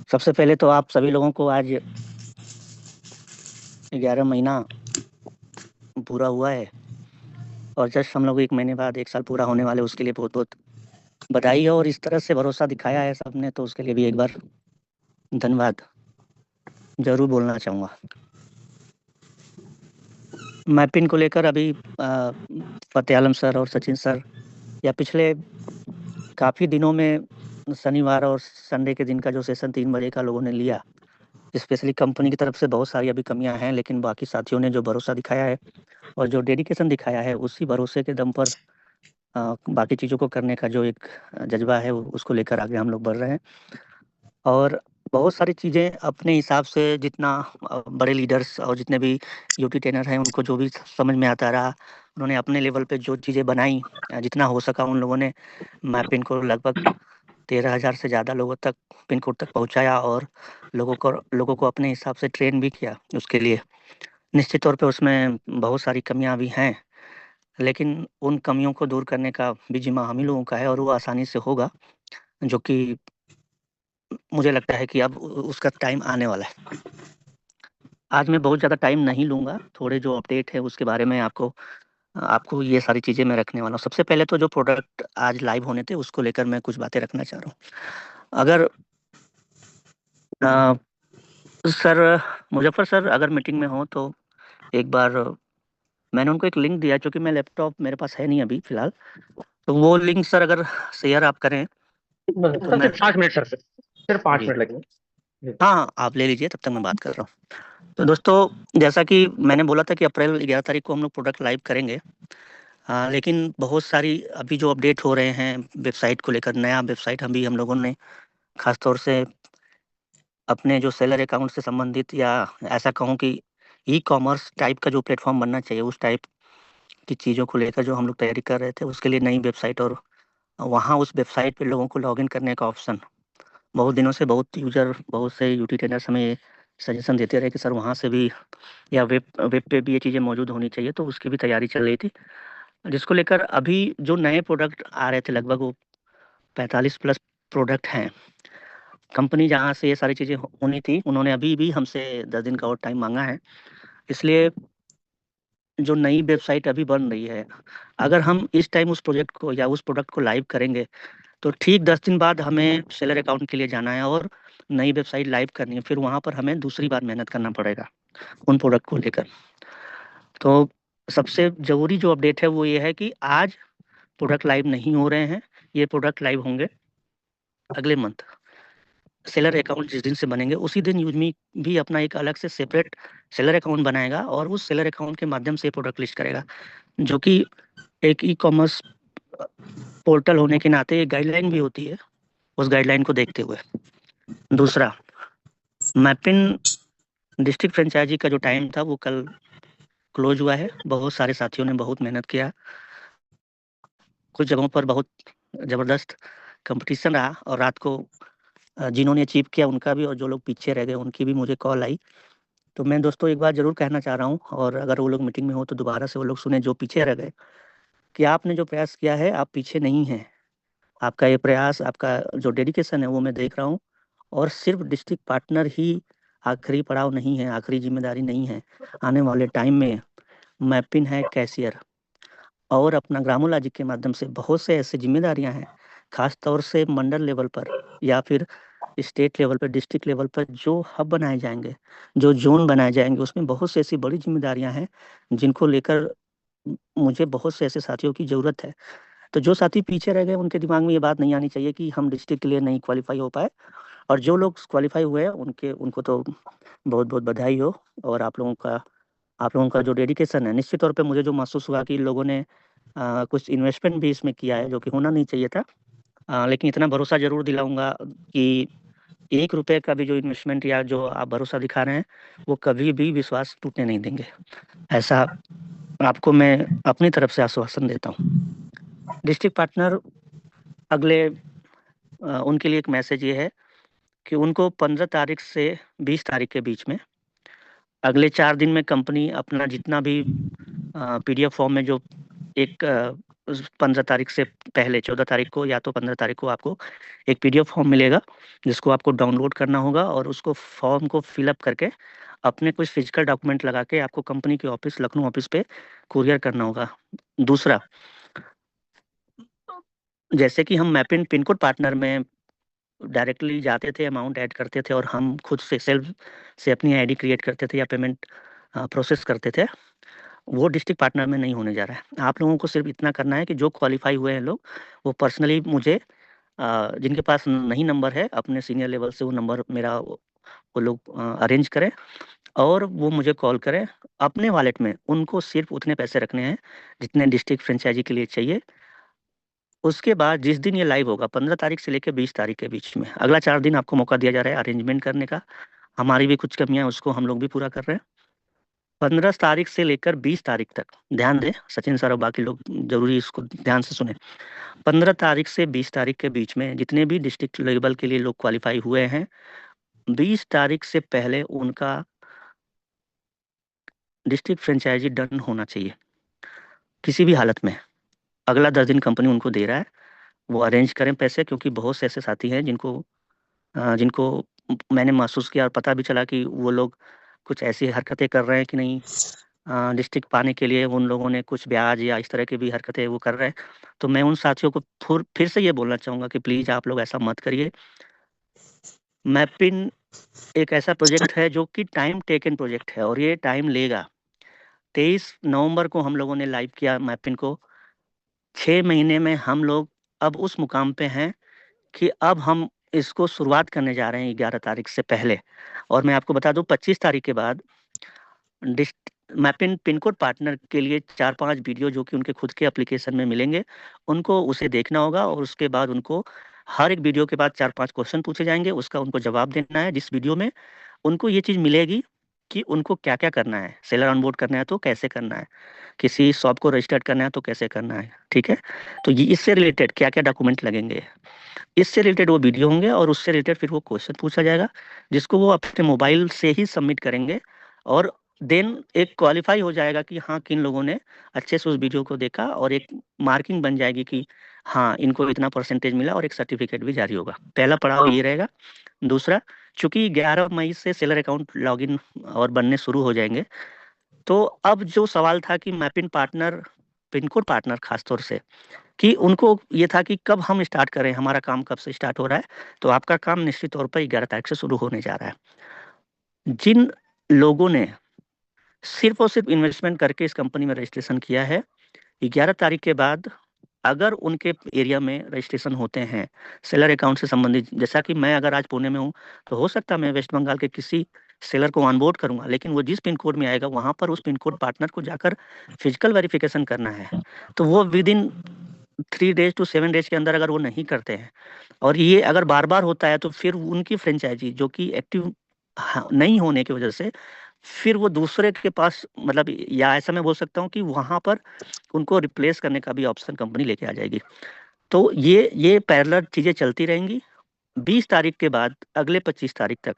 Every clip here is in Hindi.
सबसे पहले तो आप सभी लोगों को आज 11 महीना पूरा हुआ है और जस्ट हम लोग 1 महीने बाद 1 साल पूरा होने वाले, उसके लिए बहुत बहुत बधाई है। और इस तरह से भरोसा दिखाया है सबने, तो उसके लिए भी एक बार धन्यवाद जरूर बोलना चाहूँगा। मैपिन को लेकर अभी फतेह आलम सर और सचिन सर या पिछले काफ़ी दिनों में शनिवार और संडे के दिन का जो सेशन 3 बजे का लोगों ने लिया, स्पेशली कंपनी की तरफ से बहुत सारी अभी कमियां हैं, लेकिन बाकी साथियों ने जो भरोसा दिखाया है और जो डेडिकेशन दिखाया है, उसी भरोसे के दम पर बाकी चीज़ों को करने का जो एक जज्बा है उसको लेकर आगे हम लोग बढ़ रहे हैं। और बहुत सारी चीज़ें अपने हिसाब से जितना बड़े लीडर्स और जितने भी यूटी ट्रेनर हैं उनको जो भी समझ में आता रहा, उन्होंने अपने लेवल पे जो चीज़ें बनाई, जितना हो सका उन लोगों ने मैपिन को लगभग 13,000 से ज़्यादा लोगों तक पिन कोड तक पहुँचाया और लोगों को अपने हिसाब से ट्रेन भी किया उसके लिए। निश्चित तौर पे उसमें बहुत सारी कमियां भी हैं, लेकिन उन कमियों को दूर करने का भी जिम्मा हम ही लोगों का है और वो आसानी से होगा, जो कि मुझे लगता है कि अब उसका टाइम आने वाला है। आज मैं बहुत ज़्यादा टाइम नहीं लूँगा, थोड़े जो अपडेट है उसके बारे में आपको आपको ये सारी चीज़ें मैं रखने वाला हूँ। सबसे पहले तो जो प्रोडक्ट आज लाइव होने थे उसको लेकर मैं कुछ बातें रखना चाह रहा हूँ। अगर अ, सर मुजफ्फर सर अगर मीटिंग में हो तो एक बार मैंने उनको एक लिंक दिया, क्योंकि मैं लैपटॉप मेरे पास है नहीं अभी फ़िलहाल, तो वो लिंक सर अगर शेयर आप करें तो सर मैं। सिर्फ 5 मिनट सर, सिर्फ पाँच जी, मिनट लगेंगे जी। हाँ, हाँ, आप ले लीजिए, तब तक मैं बात कर रहा हूँ। तो दोस्तों, जैसा कि मैंने बोला था कि अप्रैल 11 तारीख को हम लोग प्रोडक्ट लाइव करेंगे। लेकिन बहुत सारी अभी जो अपडेट हो रहे हैं वेबसाइट को लेकर, नया वेबसाइट हम लोगों ने खास तौर से अपने जो सेलर अकाउंट से संबंधित, या ऐसा कहूँ कि ई कॉमर्स टाइप का जो प्लेटफॉर्म बनना चाहिए, उस टाइप की चीज़ों को लेकर जो हम लोग तैयारी कर रहे थे, उसके लिए नई वेबसाइट, और वहाँ उस वेबसाइट पे लोगों को लॉगिन करने का ऑप्शन, बहुत दिनों से बहुत से यूटी ट्रेनर्स हमें ये सजेशन देते रहे कि सर वहाँ से भी या वेब पे भी ये चीज़ें मौजूद होनी चाहिए, तो उसकी भी तैयारी चल रही थी, जिसको लेकर अभी जो नए प्रोडक्ट आ रहे थे, लगभग वो 45 प्लस प्रोडक्ट हैं। कंपनी जहाँ से ये सारी चीज़ें होनी थी, उन्होंने अभी भी हमसे 10 दिन का और टाइम मांगा है। इसलिए जो नई वेबसाइट अभी बन रही है, अगर हम इस टाइम उस प्रोजेक्ट को या उस प्रोडक्ट को लाइव करेंगे, तो ठीक 10 दिन बाद हमें सेलर अकाउंट के लिए जाना है और नई वेबसाइट लाइव करनी है, फिर वहाँ पर हमें दूसरी बार मेहनत करना पड़ेगा उन प्रोडक्ट को लेकर। तो सबसे ज़रूरी जो अपडेट है वो ये है कि आज प्रोडक्ट लाइव नहीं हो रहे हैं, ये प्रोडक्ट लाइव होंगे अगले मंथ। सेलर अकाउंट जिस दिन से बनेंगे उसी दिन यूजमी भी अपना एक अलग से सेपरेट सेलर अकाउंट बनाएगा और उस सेलर अकाउंट के माध्यम से प्रोडक्ट लिस्ट करेगा, जो कि एक ई कॉमर्स पोर्टल होने के नाते एक गाइडलाइन भी होती है, उस गाइडलाइन को देखते हुए। दूसरा, मैपिन डिस्ट्रिक्ट फ्रेंचाइजी का जो टाइम था वो कल क्लोज हुआ है। बहुत सारे साथियों ने बहुत मेहनत किया, कुछ जगहों पर बहुत ज़बरदस्त कंपटीशन रहा, और रात को जिन्होंने अचीव किया उनका भी, और जो लोग पीछे रह गए उनकी भी मुझे कॉल आई। तो मैं दोस्तों एक बार ज़रूर कहना चाह रहा हूँ, और अगर वो लोग मीटिंग में हो तो दोबारा से वो लोग सुने जो पीछे रह गए, कि आपने जो प्रयास किया है आप पीछे नहीं हैं। आपका ये प्रयास, आपका जो डेडिकेशन है वो मैं देख रहा हूँ, और सिर्फ डिस्ट्रिक्ट पार्टनर ही आखिरी पड़ाव नहीं है, आखिरी जिम्मेदारी नहीं है। आने वाले टाइम में मैपिन है, कैशियर और अपना ग्रामोलॉजिक के माध्यम से बहुत से ऐसी जिम्मेदारियां हैं, खास तौर से मंडल लेवल पर या फिर स्टेट लेवल पर, डिस्ट्रिक्ट लेवल पर जो हब बनाए जाएंगे, जो जोन बनाए जाएंगे, उसमें बहुत सी ऐसी बड़ी जिम्मेदारियां हैं जिनको लेकर मुझे बहुत से ऐसे साथियों की ज़रूरत है। तो जो साथी पीछे रह गए उनके दिमाग में ये बात नहीं आनी चाहिए कि हम डिस्ट्रिक्ट के लिए नहीं क्वालिफाई हो पाए, और जो लोग क्वालिफाई हुए हैं उनके उनको तो बहुत बहुत बधाई हो। और आप लोगों का जो डेडिकेशन है, निश्चित तौर पे मुझे जो महसूस हुआ कि लोगों ने कुछ इन्वेस्टमेंट भी इसमें किया है, जो कि होना नहीं चाहिए था। लेकिन इतना भरोसा ज़रूर दिलाऊँगा कि ₹1 का भी जो इन्वेस्टमेंट या जो आप भरोसा दिखा रहे हैं, वो कभी भी विश्वास टूटने नहीं देंगे। ऐसा आपको मैं अपनी तरफ से आश्वासन देता हूँ। डिस्ट्रिक्ट पार्टनर अगले उनके लिए एक मैसेज ये है कि उनको 15 तारीख से 20 तारीख के बीच में, अगले 4 दिन में कंपनी अपना जितना भी पीडीएफ फॉर्म में जो एक 15 तारीख से पहले 14 तारीख को या तो 15 तारीख को आपको एक पीडीएफ फॉर्म मिलेगा, जिसको आपको डाउनलोड करना होगा और उसको फॉर्म को फिलअप करके अपने कुछ फिजिकल डॉक्यूमेंट लगा के आपको कंपनी के ऑफिस, लखनऊ ऑफिस पे कुरियर करना होगा। दूसरा, जैसे कि हम मैपिन पिन कोड पार्टनर में डायरेक्टली जाते थे, अमाउंट ऐड करते थे और हम खुद से सेल्फ से अपनी आईडी क्रिएट करते थे या पेमेंट प्रोसेस करते थे, वो डिस्ट्रिक्ट पार्टनर में नहीं होने जा रहा है। आप लोगों को सिर्फ इतना करना है कि जो क्वालिफाई हुए हैं लोग, वो पर्सनली मुझे जिनके पास नहीं नंबर है अपने सीनियर लेवल से, वो नंबर मेरा वो लोग अरेंज करें और वो मुझे कॉल करें। अपने वॉलेट में उनको सिर्फ उतने पैसे रखने हैं जितने डिस्ट्रिक्ट फ्रेंचाइजी के लिए चाहिए। उसके बाद जिस दिन ये लाइव होगा, 15 तारीख से लेकर 20 तारीख के बीच में, अगला 4 दिन आपको मौका दिया जा रहा है अरेंजमेंट करने का। हमारी भी कुछ कमियां हैं, उसको हम लोग भी पूरा कर रहे हैं। 15 तारीख से लेकर 20 तारीख तक, ध्यान दें सचिन सर और बाकी लोग, जरूरी इसको ध्यान से सुने। 15 तारीख से 20 तारीख के बीच में जितने भी डिस्ट्रिक्ट लेवल के लिए लोग क्वालिफाई हुए हैं, 20 तारीख से पहले उनका डिस्ट्रिक्ट फ्रेंचाइजी डन होना चाहिए किसी भी हालत में। अगला 10 दिन कंपनी उनको दे रहा है, वो अरेंज करें पैसे, क्योंकि बहुत से ऐसे साथी हैं जिनको मैंने महसूस किया और पता भी चला कि वो लोग कुछ ऐसी हरकतें कर रहे हैं कि नहीं, डिस्ट्रिक्ट पाने के लिए उन लोगों ने कुछ ब्याज या इस तरह की भी हरकतें वो कर रहे हैं। तो मैं उन साथियों को फिर से ये बोलना चाहूँगा कि प्लीज़ आप लोग ऐसा मत करिए। मैपिन एक ऐसा प्रोजेक्ट है जो कि टाइम टेकन प्रोजेक्ट है और ये टाइम लेगा। 23 नवंबर को हम लोगों ने लाइव किया मैपिन को। 6 महीने में हम लोग अब उस मुकाम पे हैं कि अब हम इसको शुरुआत करने जा रहे हैं 11 तारीख से पहले। और मैं आपको बता दूं, 25 तारीख के बाद मैपिन पिन कोड पार्टनर के लिए 4-5 वीडियो जो कि उनके खुद के एप्लीकेशन में मिलेंगे, उनको उसे देखना होगा और उसके बाद उनको हर एक वीडियो के बाद 4-5 क्वेश्चन पूछे जाएंगे, उसका उनको जवाब देना है। जिस वीडियो में उनको ये चीज़ मिलेगी कि उनको क्या क्या करना है, सेलर ऑनबोर्ड करना है तो कैसे करना है, किसी शॉप को रजिस्टर्ड करना है तो कैसे करना है, ठीक है। तो ये इससे रिलेटेड क्या क्या डॉक्यूमेंट लगेंगे, इससे रिलेटेड वो वीडियो होंगे और उससे रिलेटेड फिर वो क्वेश्चन पूछा जाएगा, जिसको वो अपने मोबाइल से ही सबमिट करेंगे। और देन एक क्वालिफाई हो जाएगा कि हाँ किन लोगों ने अच्छे से उस वीडियो को देखा, और एक मार्किंग बन जाएगी कि हाँ इनको इतना परसेंटेज मिला, और एक सर्टिफिकेट भी जारी होगा। पहला पड़ाव ये रहेगा। दूसरा, चूंकि 11 मई से सेलर अकाउंट लॉगिन और बनने शुरू हो जाएंगे, तो अब जो सवाल था कि मैपिन पार्टनर, पिन कोड पार्टनर खासतौर से, कि उनको ये था कि कब हम स्टार्ट करें, हमारा काम कब से स्टार्ट हो रहा है। तो आपका काम निश्चित तौर पर 11 तारीख से शुरू होने जा रहा है। जिन लोगों ने सिर्फ और सिर्फ इन्वेस्टमेंट करके इस कंपनी में रजिस्ट्रेशन किया है, 11 तारीख के बाद अगर उनके एरिया में रजिस्ट्रेशन होते हैं सेलर अकाउंट से संबंधित, जैसा कि मैं अगर आज पुणे में हूँ, तो हो सकता है मैं वेस्ट बंगाल के किसी सेलर को ऑनबोर्ड करूंगा, लेकिन वो जिस पिन कोड में आएगा वहां पर उस पिन कोड पार्टनर को जाकर फिजिकल वेरिफिकेशन करना है। तो वो with in 3 days to 7 days के अंदर अगर वो नहीं करते हैं, और ये अगर बार बार होता है, तो फिर उनकी फ्रेंचाइजी जो कि एक्टिव नहीं होने की वजह से फिर वो दूसरे के पास, मतलब या ऐसा मैं बोल सकता हूँ कि वहां पर उनको रिप्लेस करने का भी ऑप्शन कंपनी लेके आ जाएगी। तो ये पैरेलल चीजें चलती रहेंगी। 20 तारीख के बाद अगले 25 तारीख तक,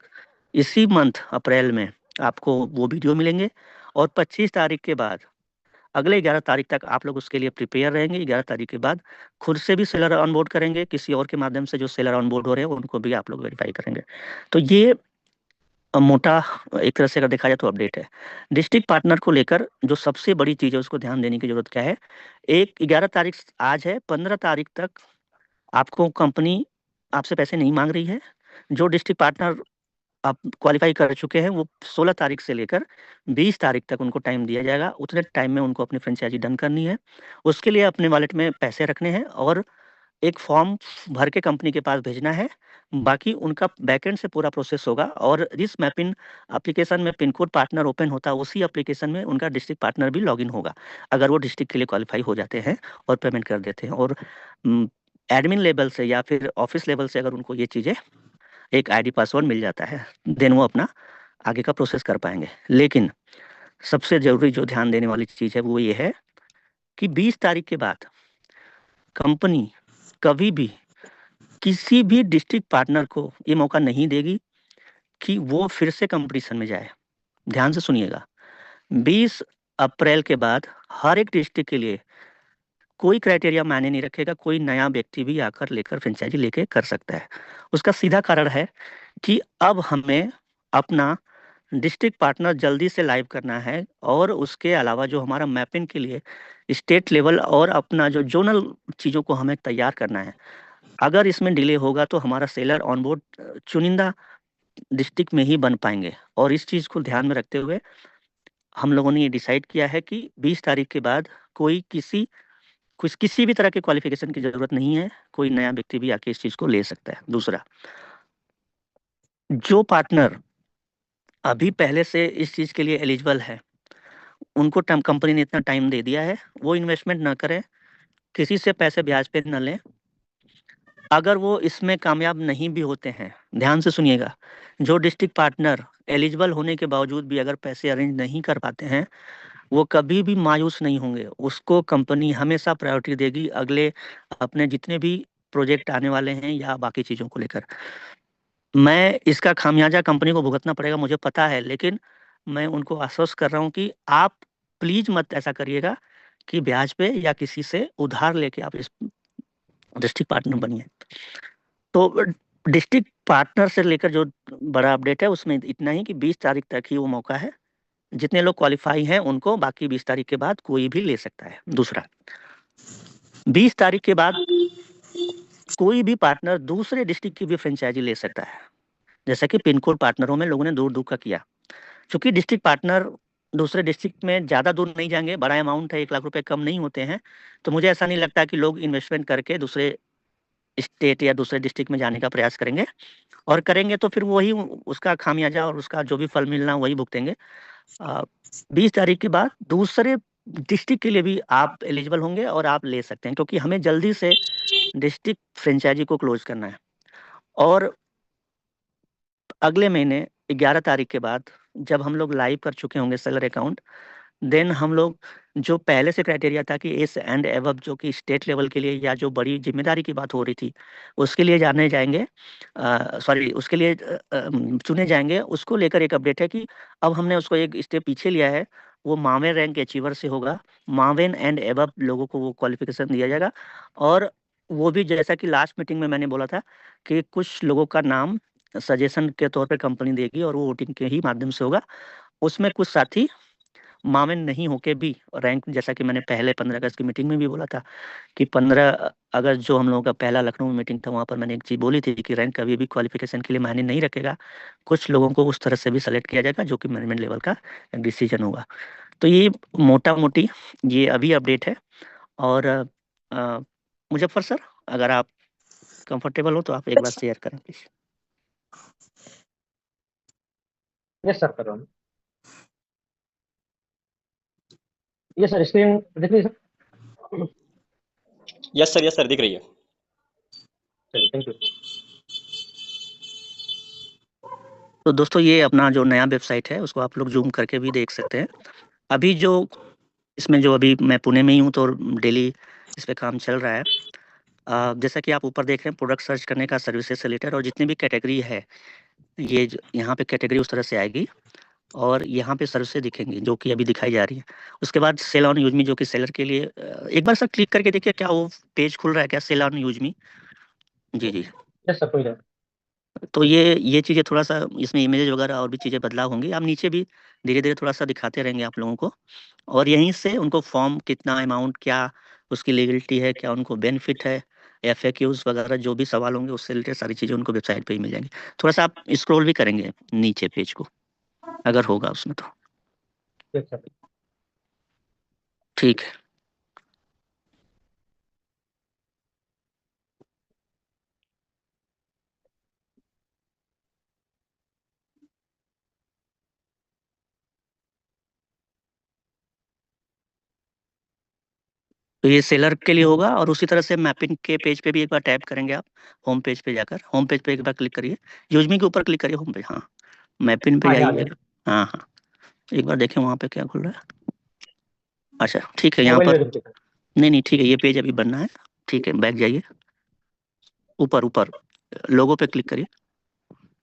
इसी मंथ अप्रैल में आपको वो वीडियो मिलेंगे। और 25 तारीख के बाद अगले 11 तारीख तक आप लोग उसके लिए प्रिपेयर रहेंगे। 11 तारीख के बाद खुद से भी सेलर ऑनबोर्ड करेंगे, किसी और के माध्यम से जो सेलर ऑनबोर्ड हो रहे हैं उनको भी आप लोग वेरीफाई करेंगे। तो ये मोटा एक तरह से अगर देखा जाए तो अपडेट है। डिस्ट्रिक्ट पार्टनर को लेकर जो सबसे बड़ी चीज़ है उसको ध्यान देने की जरूरत क्या है। 11 तारीख आज है, 15 तारीख तक आपको कंपनी आपसे पैसे नहीं मांग रही है। जो डिस्ट्रिक्ट पार्टनर आप क्वालिफाई कर चुके हैं, वो 16 तारीख से लेकर 20 तारीख तक उनको टाइम दिया जाएगा। उतने टाइम में उनको अपनी फ्रेंचाइजी डन करनी है। उसके लिए अपने वॉलेट में पैसे रखने हैं और एक फॉर्म भर के कंपनी के पास भेजना है। बाकी उनका बैकएंड से पूरा प्रोसेस होगा, और जिस मैपिन एप्लीकेशन में पिन कोड पार्टनर ओपन होता है, उसी एप्लीकेशन में उनका डिस्ट्रिक्ट पार्टनर भी लॉगिन होगा, अगर वो डिस्ट्रिक्ट के लिए क्वालिफाई हो जाते हैं और पेमेंट कर देते हैं। और एडमिन लेवल से या फिर ऑफिस लेवल से अगर उनको ये चीज़ें, एक आईडी पासवर्ड मिल जाता है, देन वो अपना आगे का प्रोसेस कर पाएंगे। लेकिन सबसे जरूरी जो ध्यान देने वाली चीज़ है वो ये है कि 20 तारीख के बाद कंपनी कभी भी किसी भी डिस्ट्रिक्ट पार्टनर को ये मौका नहीं देगी कि वो फिर से कंपटीशन में जाए। ध्यान से सुनिएगा, 20 अप्रैल के बाद हर एक डिस्ट्रिक्ट के लिए कोई क्राइटेरिया मायने नहीं रखेगा, कोई नया व्यक्ति भी आकर लेकर फ्रेंचाइजी लेके कर सकता है। उसका सीधा कारण है कि अब हमें अपना डिस्ट्रिक्ट पार्टनर जल्दी से लाइव करना है, और उसके अलावा जो हमारा मैपिंग के लिए स्टेट लेवल और अपना जो जोनल चीज़ों को हमें तैयार करना है। अगर इसमें डिले होगा तो हमारा सेलर ऑनबोर्ड चुनिंदा डिस्ट्रिक्ट में ही बन पाएंगे, और इस चीज़ को ध्यान में रखते हुए हम लोगों ने ये डिसाइड किया है कि 20 तारीख के बाद कोई किसी भी तरह के क्वालिफिकेशन की जरूरत नहीं है, कोई नया व्यक्ति भी आके इस चीज़ को ले सकता है। दूसरा, जो पार्टनर अभी पहले से इस चीज़ के लिए एलिजिबल है, उनको कंपनी ने इतना टाइम दे दिया है, वो इन्वेस्टमेंट ना करें, किसी से पैसे ब्याज पे न लें। अगर वो इसमें कामयाब नहीं भी होते हैं, ध्यान से सुनिएगा, जो डिस्ट्रिक्ट पार्टनर एलिजिबल होने के बावजूद भी अगर पैसे अरेंज नहीं कर पाते हैं, वो कभी भी मायूस नहीं होंगे। उसको कंपनी हमेशा प्रायोरिटी देगी अगले अपने जितने भी प्रोजेक्ट आने वाले हैं या बाकी चीज़ों को लेकर। मैं इसका खामियाजा कंपनी को भुगतना पड़ेगा, मुझे पता है, लेकिन मैं उनको आश्वस्त कर रहा हूँ कि आप प्लीज मत ऐसा करिएगा कि ब्याज पे या किसी से उधार लेके आप इस डिस्ट्रिक्ट पार्टनर बनिए। तो डिस्ट्रिक्ट पार्टनर से लेकर जो बड़ा अपडेट है उसमें इतना ही कि 20 तारीख तक ही वो मौका है, जितने लोग क्वालिफाई हैं उनको, बाकी 20 तारीख के बाद कोई भी ले सकता है। दूसरा, 20 तारीख के बाद कोई भी पार्टनर दूसरे डिस्ट्रिक्ट की भी फ्रेंचाइजी ले सकता है, जैसा कि पिन कोड पार्टनरों में लोगों ने दूर दूर का किया। क्योंकि डिस्ट्रिक्ट पार्टनर दूसरे डिस्ट्रिक्ट में ज़्यादा दूर नहीं जाएंगे, बड़ा अमाउंट है, 1 लाख रुपए कम नहीं होते हैं, तो मुझे ऐसा नहीं लगता कि लोग इन्वेस्टमेंट करके दूसरे स्टेट या दूसरे डिस्ट्रिक्ट में जाने का प्रयास करेंगे, और करेंगे तो फिर वही उसका खामियाजा और उसका जो भी फल मिलना वही भुगतेंगे। 20 तारीख के बाद दूसरे डिस्ट्रिक्ट के लिए भी आप एलिजिबल होंगे और आप ले सकते हैं, क्योंकि हमें जल्दी से डिस्ट्रिक्ट फ्रेंचाइजी को क्लोज करना है। और अगले महीने 11 तारीख के बाद जब हम लोग लाइव कर चुके होंगे सेलर अकाउंट, देन हम लोग जो पहले से क्राइटेरिया था कि एस एंड एवब जो कि स्टेट लेवल के लिए या जो बड़ी जिम्मेदारी की बात हो रही थी उसके लिए जाने जाएंगे, सॉरी उसके लिए चुने जाएंगे, उसको लेकर एक अपडेट है कि अब हमने उसको एक स्टेप पीछे लिया है। वो मावेन रैंक अचीवर से होगा, मावेन एंड एवब लोगों को वो क्वालिफिकेशन दिया जाएगा। और वो भी जैसा कि लास्ट मीटिंग में मैंने बोला था कि कुछ लोगों का नाम सजेशन के तौर पे कंपनी देगी और वो वोटिंग के ही माध्यम से होगा। उसमें कुछ साथी मावेन नहीं होके भी रैंक, जैसा कि मैंने पहले 15 अगस्त की मीटिंग में भी बोला था कि 15 अगस्त जो हम लोगों का पहला लखनऊ में मीटिंग था, वहाँ पर मैंने एक चीज़ बोली थी कि रैंक कभी भी क्वालिफिकेशन के लिए मायने नहीं रखेगा, कुछ लोगों को उस तरह से भी सेलेक्ट किया जाएगा जो कि मैनेजमेंट लेवल का डिसीजन होगा। तो ये मोटा मोटी ये अभी अपडेट है। और मुजफ्फर सर, अगर आप कंफर्टेबल हो तो आप एक बार शेयर करें प्लीज। यस सर, कर रहा हूँ। यस सर, स्क्रीन दिख रही है सर? यस सर दिख रही है। चलिए, थैंक यू। तो दोस्तों ये अपना जो नया वेबसाइट है उसको आप लोग जूम करके भी देख सकते हैं। अभी जो इसमें जो अभी मैं पुणे में ही हूँ तो डेली इस पे काम चल रहा है। जैसा कि आप ऊपर देख रहे हैं, प्रोडक्ट सर्च करने का, सर्विसेज से रिलेटेड, और जितनी भी कैटेगरी है ये यहाँ पे कैटेगरी उस तरह से आएगी, और यहाँ पे सर्विसेज दिखेंगी जो कि अभी दिखाई जा रही है। उसके बाद सेल ऑन यूजमी जो कि सेलर के लिए, एक बार सर क्लिक करके देखिए क्या वो पेज खुल रहा है क्या, सेल ऑन यूजमी। जी जी। यस सर, कोई नहीं। तो ये चीज़ें थोड़ा सा इसमें इमेजेस वगैरह और भी चीज़ें बदलाव होंगी, आप नीचे भी धीरे धीरे थोड़ा सा दिखाते रहेंगे आप लोगों को, और यहीं से उनको फॉर्म कितना अमाउंट, क्या उसकी लीगलिटी है, क्या उनको बेनिफिट है, FAQs वगैरह जो भी सवाल होंगे उससे रिलेटेड सारी चीज़ें उनको वेबसाइट पे ही मिल जाएंगी। थोड़ा सा आप स्क्रॉल भी करेंगे नीचे पेज को अगर होगा उसमें तो। Yes sir. ठीक है। तो ये सेलर के लिए होगा, और उसी तरह से मैपिंग के पेज पे भी एक बार टैप करेंगे आप, होम पेज पे जाकर, होम पेज पे एक बार क्लिक करिए, यूजमी के ऊपर क्लिक करिए, होम पेज, हाँ मैपिंग पे हाँ जी, आ जाइए। गया। हाँ हाँ, एक बार देखें वहाँ पे क्या खुल रहा है। अच्छा ठीक है, यहाँ मोबाइल पर वेरिफिकेशन। नहीं नहीं ठीक है, ये पेज अभी बनना है। ठीक है, बैक जाइए, ऊपर ऊपर लोगो पे क्लिक करिए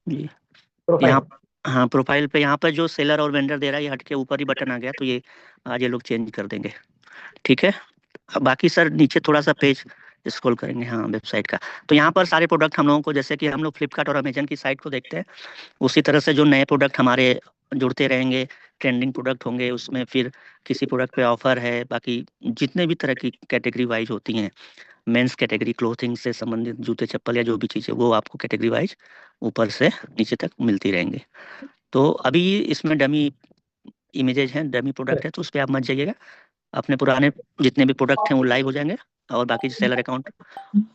जी। यहाँ, प्रोफाइल। हाँ प्रोफाइल पे यहाँ पर जो सेलर और वेंडर दे रहा है ये हट के ऊपर ही बटन आ गया, तो ये आज ये लोग चेंज कर देंगे। ठीक है, बाकी सर नीचे थोड़ा सा पेज स्क्रॉल करेंगे, हाँ वेबसाइट का, तो यहाँ पर सारे प्रोडक्ट हम लोगों को, जैसे कि हम लोग फ्लिपकार्ट और अमेजन की साइट को देखते हैं, उसी तरह से जो नए प्रोडक्ट हमारे जुड़ते रहेंगे, ट्रेंडिंग प्रोडक्ट होंगे उसमें, फिर किसी प्रोडक्ट पे ऑफर है, बाकी जितने भी तरह की कैटेगरी वाइज होती हैं, मेंस कैटेगरी क्लोथिंग से संबंधित जूते चप्पल या जो भी चीज़ है वो आपको कैटेगरी वाइज ऊपर से नीचे तक मिलती रहेंगी। तो अभी इसमें डमी इमेजेज हैं, डमी प्रोडक्ट है, तो उस पर आप मत जाइएगा, अपने पुराने जितने भी प्रोडक्ट हैं वो लाइव हो जाएंगे, और बाकी सेलर अकाउंट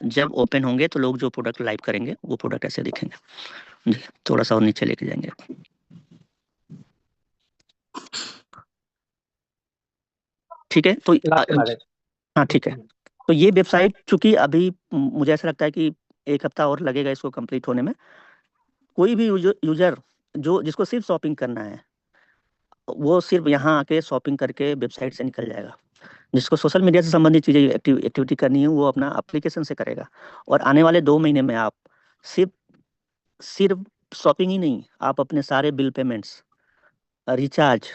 जब ओपन होंगे तो लोग जो प्रोडक्ट लाइव करेंगे वो प्रोडक्ट ऐसे दिखेंगे जी। थोड़ा सा और नीचे लेके जाएंगे, ठीक है। तो हाँ ठीक है, तो ये वेबसाइट चूंकि अभी मुझे ऐसा लगता है कि 1 हफ्ता और लगेगा इसको कंप्लीट होने में। कोई भी यूजर जो जिसको सिर्फ शॉपिंग करना है वो सिर्फ यहाँ आके शॉपिंग करके वेबसाइट से निकल जाएगा। जिसको सोशल मीडिया से संबंधित चीज़ें एक्टिविटी करनी है वो अपना एप्लीकेशन से करेगा, और आने वाले 2 महीने में आप सिर्फ सिर्फ शॉपिंग ही नहीं, आप अपने सारे बिल पेमेंट्स, रिचार्ज,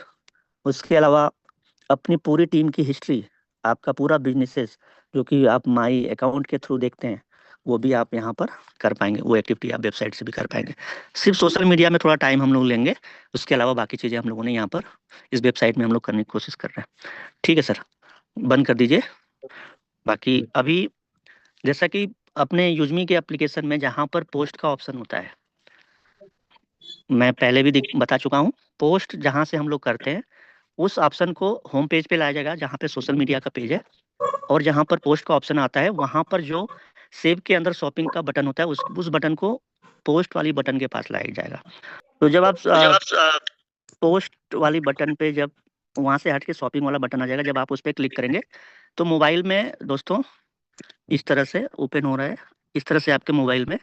उसके अलावा अपनी पूरी टीम की हिस्ट्री, आपका पूरा बिजनेसेस जो कि आप माई अकाउंट के थ्रू देखते हैं, वो भी आप यहाँ पर कर पाएंगे, वो एक्टिविटी आप वेबसाइट से भी कर पाएंगे। सिर्फ सोशल मीडिया में थोड़ा टाइम हम लोग लेंगे, उसके अलावा बाकी चीज़ें हम लोगों ने यहाँ पर इस वेबसाइट में हम लोग करने की कोशिश कर रहे हैं। ठीक है सर, बंद कर दीजिए। बाकी अभी जैसा कि अपने यूजमी के एप्लीकेशन में जहाँ पर पोस्ट का ऑप्शन होता है, मैं पहले भी बता चुका हूँ, पोस्ट जहाँ से हम लोग करते हैं उस ऑप्शन को होम पेज पे लाया जाएगा जहाँ पे सोशल मीडिया का पेज है, और जहाँ पर पोस्ट का ऑप्शन आता है वहाँ पर जो सेव के अंदर शॉपिंग का बटन होता है उस बटन को पोस्ट वाली बटन के पास लाया जाएगा। तो जब आप पोस्ट वाली बटन पे, जब वहाँ से हट के शॉपिंग वाला बटन आ जाएगा, जब आप उस पर क्लिक करेंगे तो मोबाइल में दोस्तों इस तरह से ओपन हो रहा है, इस तरह से आपके मोबाइल में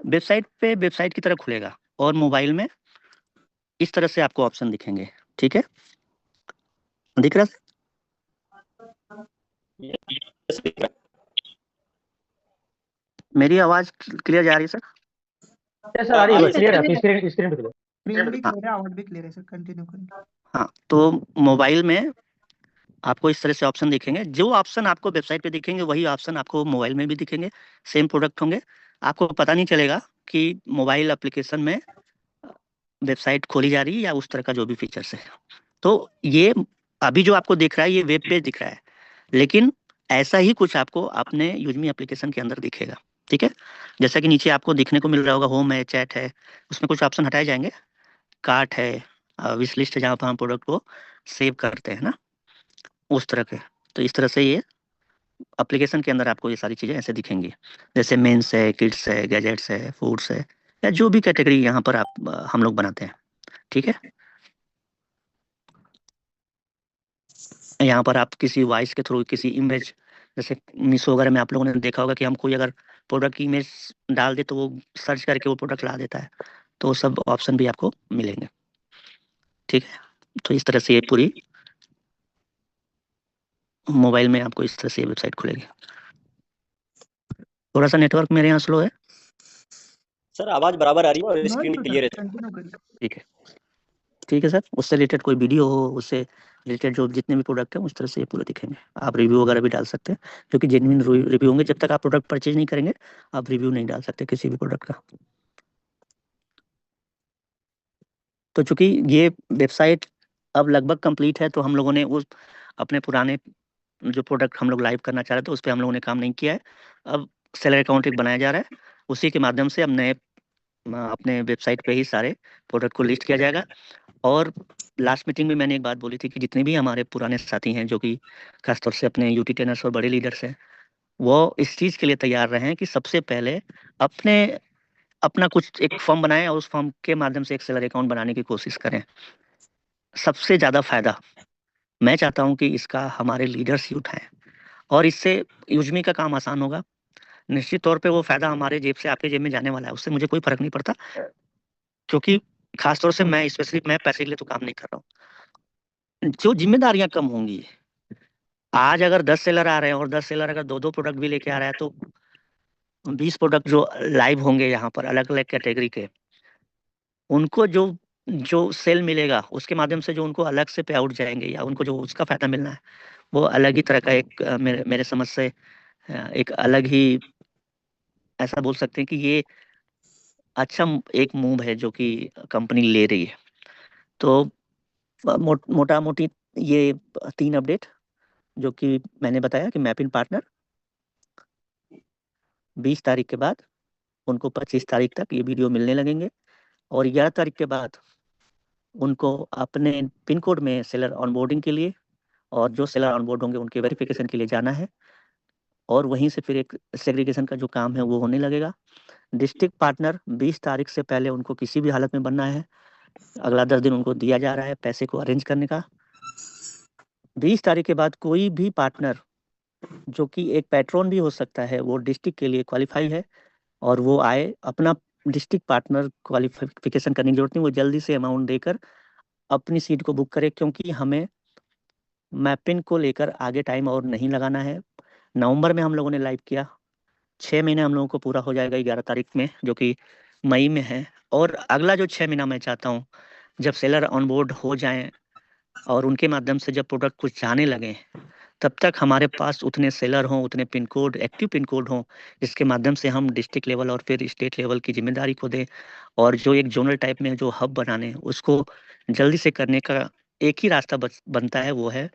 वेबसाइट की तरह खुलेगा, और मोबाइल में इस तरह से आपको ऑप्शन दिखेंगे। ठीक है, दिख रहा है? यस दिख रहा है। मेरी आवाज क्लियर जा रही है सर? यस सर, आ रही है, आ रही है क्लियर है, आपकी स्क्रीन स्क्रीन पे क्लियर। स्क्रीन भी क्लियर है, आवाज भी क्लियर है सर, कंटिन्यू करें। हाँ, तो मोबाइल में आपको इस तरह से ऑप्शन दिखेंगे, जो ऑप्शन आपको वेबसाइट पे दिखेंगे वही ऑप्शन आपको मोबाइल में भी दिखेंगे, सेम प्रोडक्ट होंगे, आपको पता नहीं चलेगा कि मोबाइल एप्लीकेशन में वेबसाइट खोली जा रही है या उस तरह का जो भी फीचर्स है। तो ये अभी जो आपको दिख रहा है ये वेब पेज दिख रहा है, लेकिन ऐसा ही कुछ आपको अपने यूजमी एप्लीकेशन के अंदर दिखेगा। ठीक है, जैसा कि नीचे आपको दिखने को मिल रहा होगा, होम है, चैट है, उसमें कुछ ऑप्शन हटाए जाएंगे, कार्ट है, विश लिस्ट है, जहाँ पर हम प्रोडक्ट को सेव करते हैं ना, उस तरह के। तो इस तरह से ये एप्लीकेशन के अंदर आपको ये सारी चीज़ें ऐसे दिखेंगी, जैसे मेंस है, किड्स है, गैजेट्स है, फूड्स है, या जो भी कैटेगरी यहाँ पर आप हम लोग बनाते हैं। ठीक है, यहाँ पर आप किसी वॉइस के थ्रू, किसी इमेज, जैसे मीशो वगैरह में आप लोगों ने देखा होगा कि हम कोई अगर प्रोडक्ट की इमेज डाल दे तो वो सर्च करके वो प्रोडक्ट ला देता है, तो वो सब ऑप्शन भी आपको मिलेंगे। ठीक है, तो इस तरह से ये पूरी मोबाइल में आपको इस तरह से वेबसाइट खुलेगी। थोड़ा सा नेटवर्क मेरे यहाँ स्लो है। सर आवाज बराबर आ रही है और नो स्क्रीन भी इशू क्लियर सर, है। कंटिन्यू करिए। ठीक है, ठीक है सर, उससे रिलेटेड कोई वीडियो हो, उससे रिलेटेड जो जितने भी प्रोडक्ट हैं उस तरह से ये पूरे दिखेंगे। आप रिव्यू वगैरह भी डाल सकते हैं, क्योंकि जेन्युइन रिव्यू होंगे, जब तक आप प्रोडक्ट परचेज नहीं करेंगे आप रिव्यू नहीं डाल सकते किसी भी प्रोडक्ट का। तो चूंकि ये वेबसाइट अब लगभग कंप्लीट है, तो हम लोगों ने उस अपने पुराने जो प्रोडक्ट हम लोग लाइव करना चाह रहे थे उस पर हम लोगों ने काम नहीं किया है। अब सेलर अकाउंट एक बनाया जा रहा है, उसी के माध्यम से अब नए अपने वेबसाइट पे ही सारे प्रोडक्ट को लिस्ट किया जाएगा। और लास्ट मीटिंग में मैंने एक बात बोली थी कि जितने भी हमारे पुराने साथी हैं जो कि खासतौर से अपने यूटी ट्रेनर्स और बड़े लीडर्स हैं, वो इस चीज़ के लिए तैयार रहे हैं कि सबसे पहले अपने अपना कुछ एक फॉर्म बनाएं और उस फॉर्म के माध्यम से एक सेलर अकाउंट बनाने की कोशिश करें। सबसे ज़्यादा फायदा मैं चाहता हूं कि इसका हमारे लीडर्स ही उठाएं, और इससे यूजमी का काम आसान होगा। निश्चित तौर पे वो फायदा हमारे जेब से आपके जेब में जाने वाला है, उससे मुझे कोई फर्क नहीं पड़ता, क्योंकि खासतौर से मैं स्पेशली मैं पैसे के लिए तो काम नहीं कर रहा हूँ। जो जिम्मेदारियां कम होंगी, आज अगर 10 सेलर आ रहे हैं और 10 सेलर अगर दो दो प्रोडक्ट भी लेके आ रहा है, तो 20 प्रोडक्ट जो लाइव होंगे यहाँ पर अलग अलग कैटेगरी के, उनको जो जो सेल मिलेगा उसके माध्यम से जो उनको अलग से पे आउट जाएंगे या उनको जो उसका फायदा मिलना है वो अलग ही तरह का एक मेरे मेरे समझ से एक अलग ही ऐसा बोल सकते हैं कि ये अच्छा एक मूव है जो कि कंपनी ले रही है। तो मोटा मोटी ये 3 अपडेट जो कि मैंने बताया कि मैपिंग पार्टनर 20 तारीख के बाद उनको 25 तारीख तक ये वीडियो मिलने लगेंगे, और 11 तारीख के बाद उनको अपने पिन कोड में सेलर ऑनबोर्डिंग के लिए और जो सेलर ऑनबोर्ड होंगे उनके वेरिफिकेशन के लिए जाना है, और वहीं से फिर एक सेग्रीगेशन का जो काम है वो होने लगेगा। डिस्ट्रिक्ट पार्टनर 20 तारीख से पहले उनको किसी भी हालत में बनना है, अगला 10 दिन उनको दिया जा रहा है पैसे को अरेंज करने का। 20 तारीख के बाद कोई भी पार्टनर जो कि एक पैट्रॉन भी हो सकता है, वो डिस्ट्रिक्ट के लिए क्वालिफाई है और वो आए, अपना डिस्ट्रिक्ट पार्टनर क्वालिफिकेशन करने की जरूरत नहीं, वो जल्दी से अमाउंट देकर अपनी सीट को बुक करे, क्योंकि हमें मैपिंग को लेकर आगे टाइम और नहीं लगाना है। नवंबर में हम लोगों ने लाइव किया, 6 महीने हम लोगों को पूरा हो जाएगा 11 तारीख में, जो कि मई में है। और अगला जो 6 महीना मैं चाहता हूँ, जब सेलर ऑन बोर्ड हो जाएं और उनके माध्यम से जब प्रोडक्ट कुछ जाने लगे, तब तक हमारे पास उतने सेलर हों, उतने pin code, active pin code हों, जिसके माध्यम से हम डिस्ट्रिक्ट लेवल और फिर स्टेट लेवल की जिम्मेदारी को दें, और जो एक जोनल टाइप में जो हब बनाने उसको जल्दी से करने का एक ही रास्ता बनता है, वो है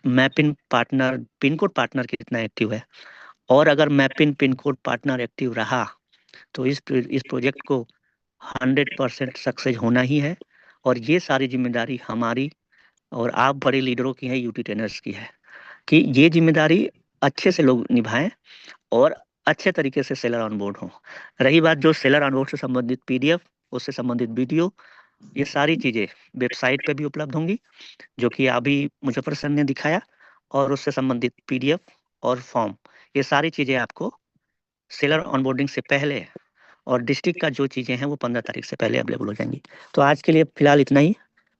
मैपिन पार्टनर पिन कोड पार्टनर कितना एक्टिव है। और अगर मैपिन पिन कोड पार्टनर एक्टिव रहा तो इस प्रोजेक्ट को 100% सक्सेस होना ही है, और ये सारी जिम्मेदारी हमारी और आप बड़े लीडरों की है, यूटी ट्रेनर्स की है, कि ये जिम्मेदारी अच्छे से लोग निभाएं और अच्छे तरीके से सेलर ऑन बोर्ड हो। रही बात जो सेलर ऑन बोर्ड से संबंधित पीडीएफ, उससे संबंधित वीडियो, ये सारी चीजें वेबसाइट पे भी उपलब्ध होंगी, जो कि अभी मुजफ्फर सर ने दिखाया, और उससे संबंधित पीडीएफ और फॉर्म, ये सारी चीजें आपको सेलर ऑनबोर्डिंग से पहले और डिस्ट्रिक्ट का जो चीजें हैं वो 15 तारीख से पहले अवेलेबल हो जाएंगी। तो आज के लिए फिलहाल इतना ही,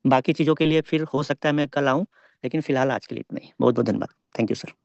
बाकी चीजों के लिए फिर हो सकता है मैं कल आऊं, लेकिन फिलहाल आज के लिए इतना ही। बहुत बहुत धन्यवाद। Thank you sir.